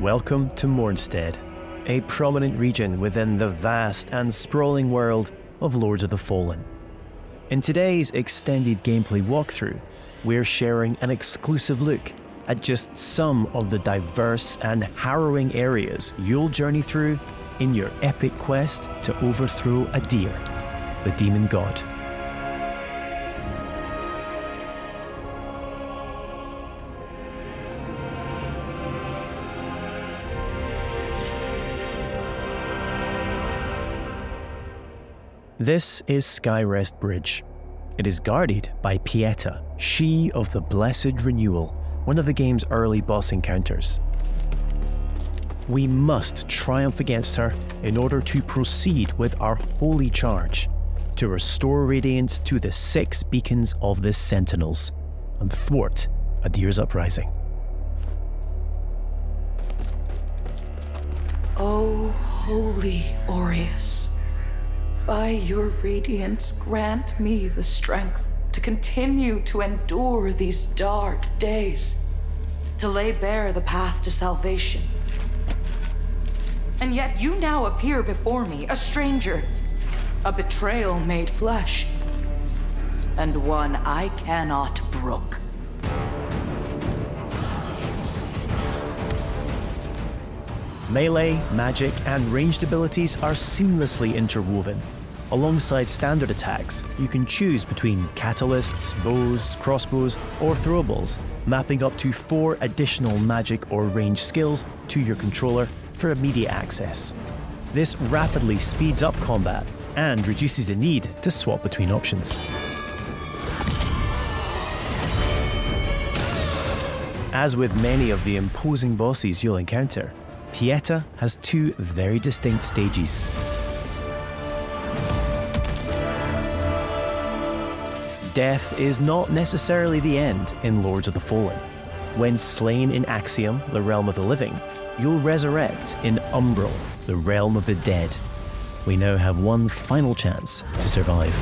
Welcome to Moonstead, a prominent region within the vast and sprawling world of Lords of the Fallen. In today's extended gameplay walkthrough, we're sharing an exclusive look at just some of the diverse and harrowing areas you'll journey through in your epic quest to overthrow Adyr, the demon god. This is Skyrest Bridge. It is guarded by Pieta, she of the Blessed Renewal, one of the game's early boss encounters. We must triumph against her in order to proceed with our holy charge, to restore radiance to the 6 beacons of the Sentinels, and thwart Adyr's uprising. O holy Aureus, by your radiance grant me the strength to continue to endure these dark days, to lay bare the path to salvation. And yet you now appear before me, a stranger, a betrayal made flesh, and one I cannot brook. Melee, magic, and ranged abilities are seamlessly interwoven. Alongside standard attacks, you can choose between catalysts, bows, crossbows, or throwables, mapping up to 4 additional magic or range skills to your controller for immediate access. This rapidly speeds up combat and reduces the need to swap between options. As with many of the imposing bosses you'll encounter, Pieta has 2 very distinct stages. Death is not necessarily the end in Lords of the Fallen. When slain in Axiom, the realm of the living, you'll resurrect in Umbral, the realm of the dead. We now have one final chance to survive.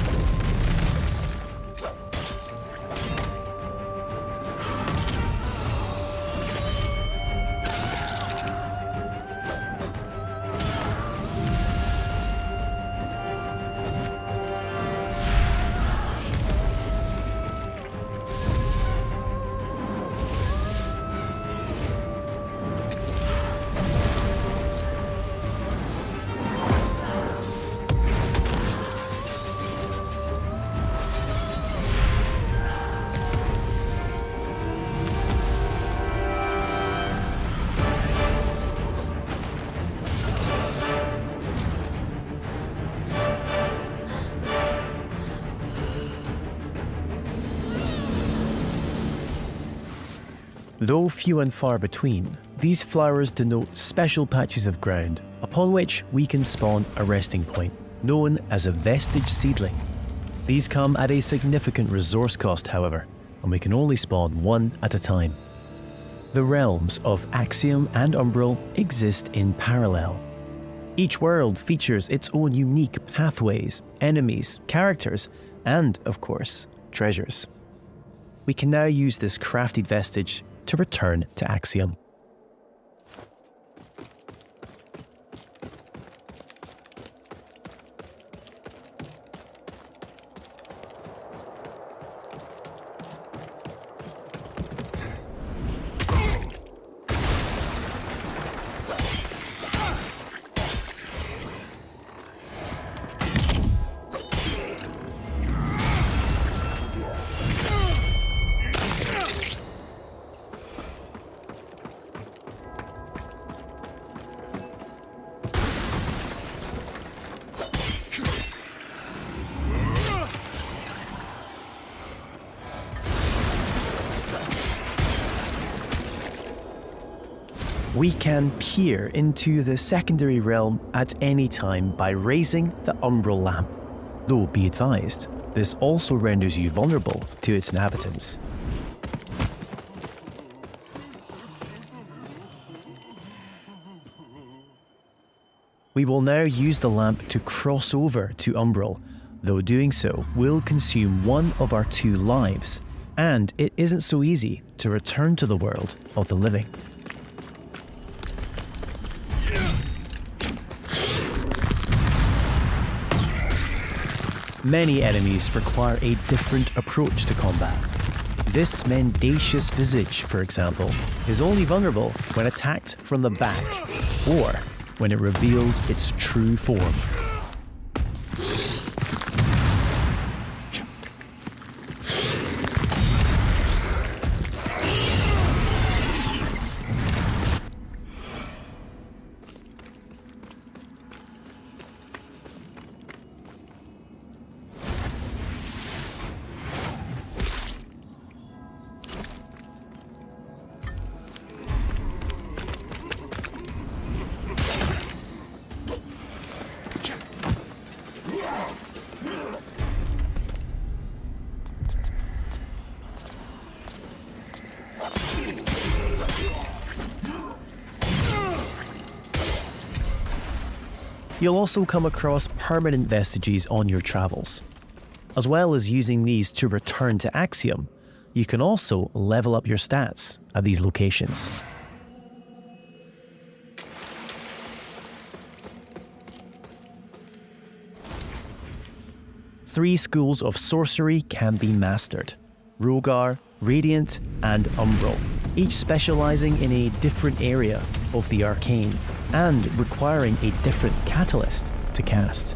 Though few and far between, these flowers denote special patches of ground upon which we can spawn a resting point, known as a vestige seedling. These come at a significant resource cost, however, and we can only spawn 1 at a time. The realms of Axiom and Umbral exist in parallel. Each world features its own unique pathways, enemies, characters, and, of course, treasures. We can now use this crafted vestige to return to Axiom. We can peer into the secondary realm at any time by raising the Umbral lamp. Though be advised, this also renders you vulnerable to its inhabitants. We will now use the lamp to cross over to Umbral, though doing so will consume 1 of our 2 lives, and it isn't so easy to return to the world of the living. Many enemies require a different approach to combat. This mendacious visage, for example, is only vulnerable when attacked from the back or when it reveals its true form. You'll also come across permanent vestiges on your travels. As well as using these to return to Axiom, you can also level up your stats at these locations. Three schools of sorcery can be mastered: Rogar, Radiant, and Umbral, each specializing in a different area of the arcane and requiring a different catalyst to cast.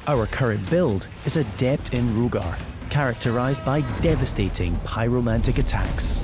Our current build is adept in Rogar, characterized by devastating pyromantic attacks.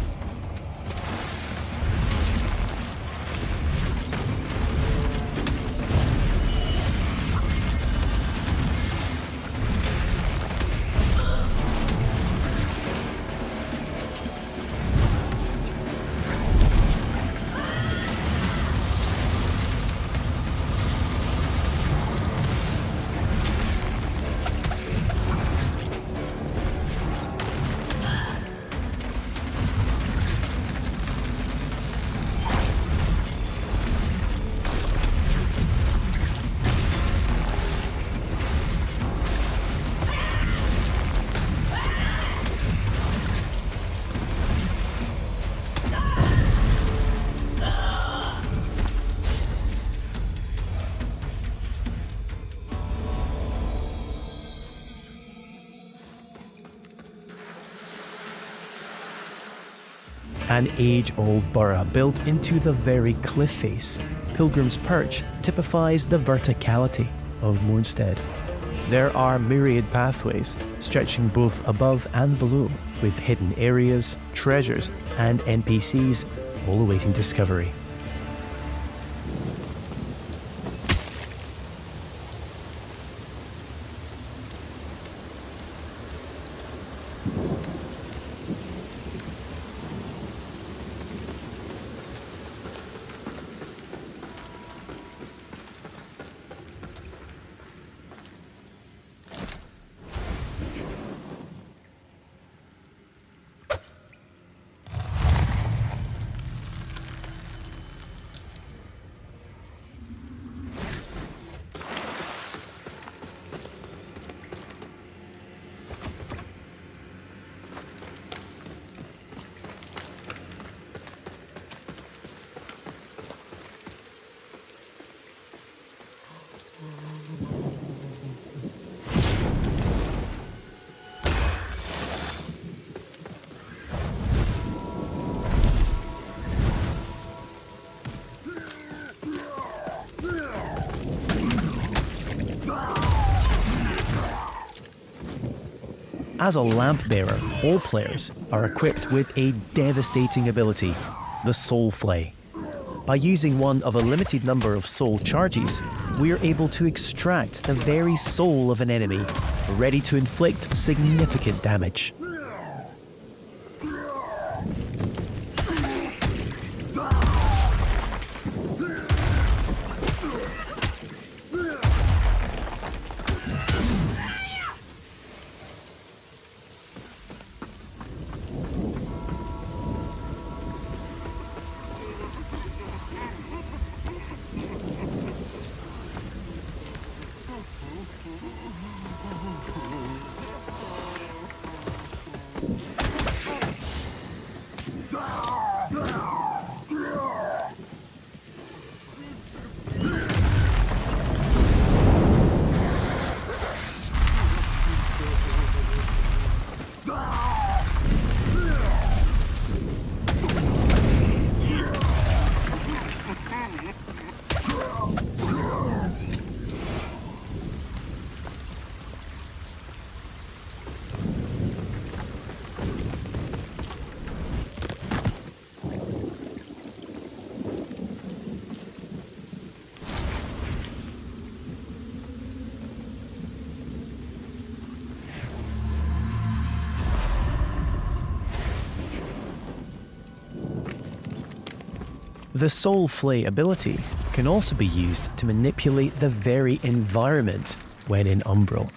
An age-old borough built into the very cliff face, Pilgrim's Perch typifies the verticality of Moonstead. There are myriad pathways stretching both above and below, with hidden areas, treasures, and NPCs all awaiting discovery. As a lamp bearer, all players are equipped with a devastating ability, the Soul Flay. By using one of a limited number of soul charges, we are able to extract the very soul of an enemy, ready to inflict significant damage. The Soul Flay ability can also be used to manipulate the very environment when in Umbral.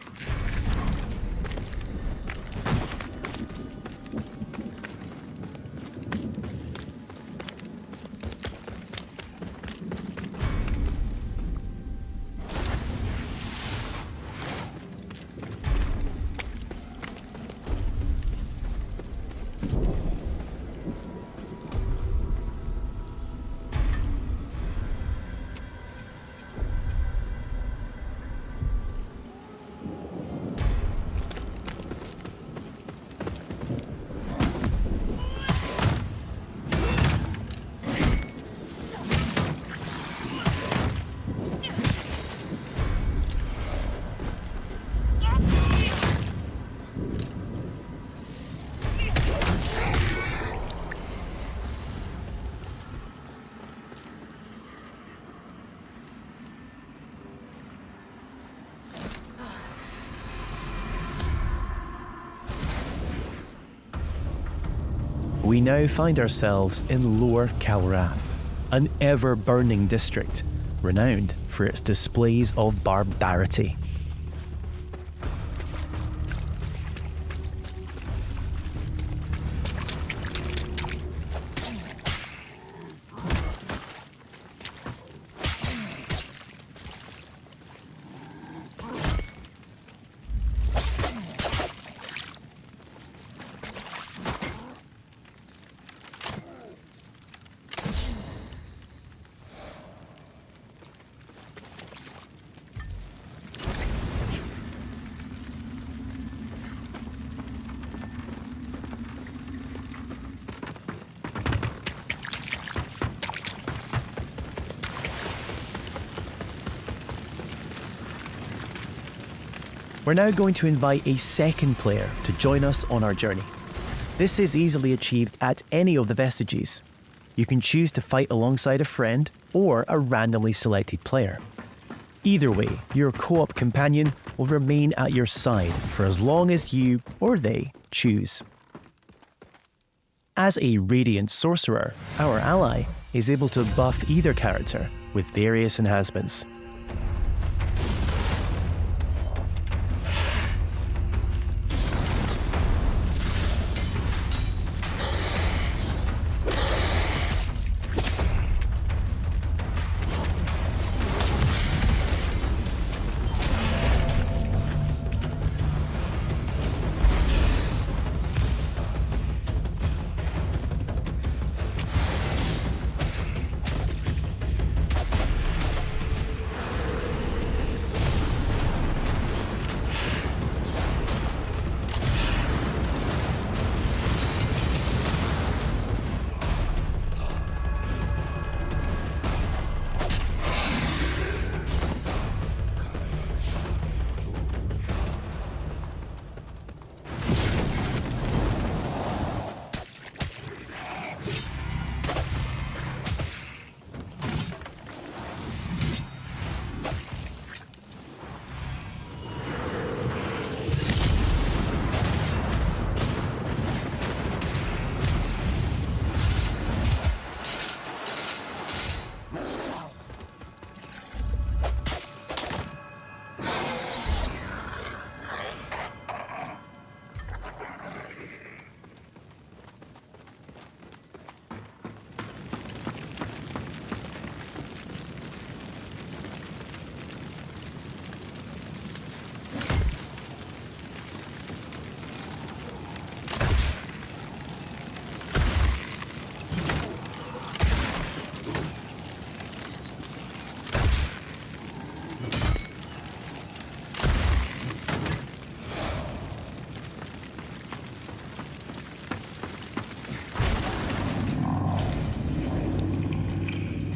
We now find ourselves in Lower Calrath, an ever-burning district renowned for its displays of barbarity. We're now going to invite a second player to join us on our journey. This is easily achieved at any of the vestiges. You can choose to fight alongside a friend or a randomly selected player. Either way, your co-op companion will remain at your side for as long as you or they choose. As a Radiant Sorcerer, our ally is able to buff either character with various enhancements.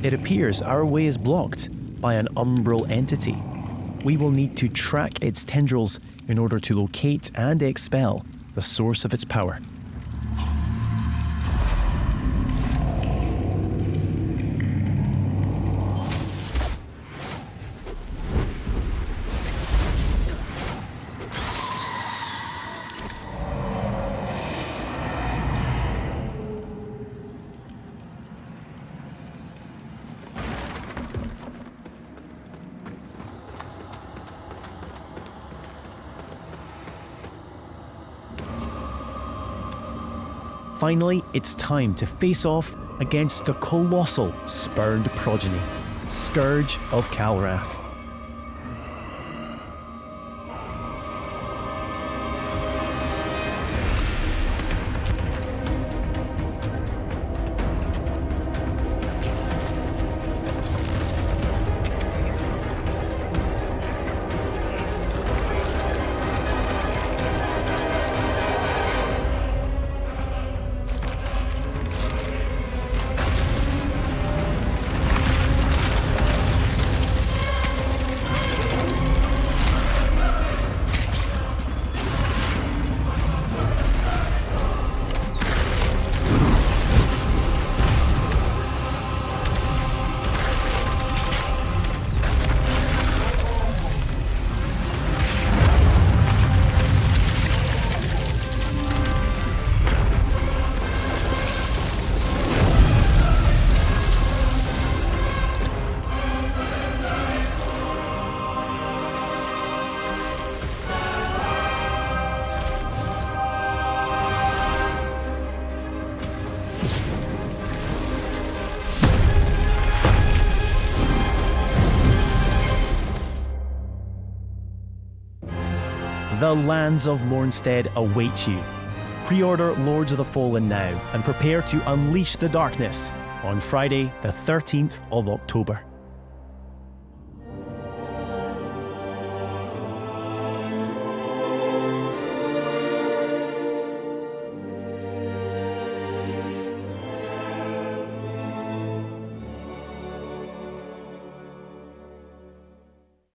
It appears our way is blocked by an umbral entity. We will need to track its tendrils in order to locate and expel the source of its power. Finally, it's time to face off against the colossal spurned progeny, Scourge of Calrath. The lands of Moonstead await you. Pre-order Lords of the Fallen now and prepare to unleash the darkness on Friday the 13th of October.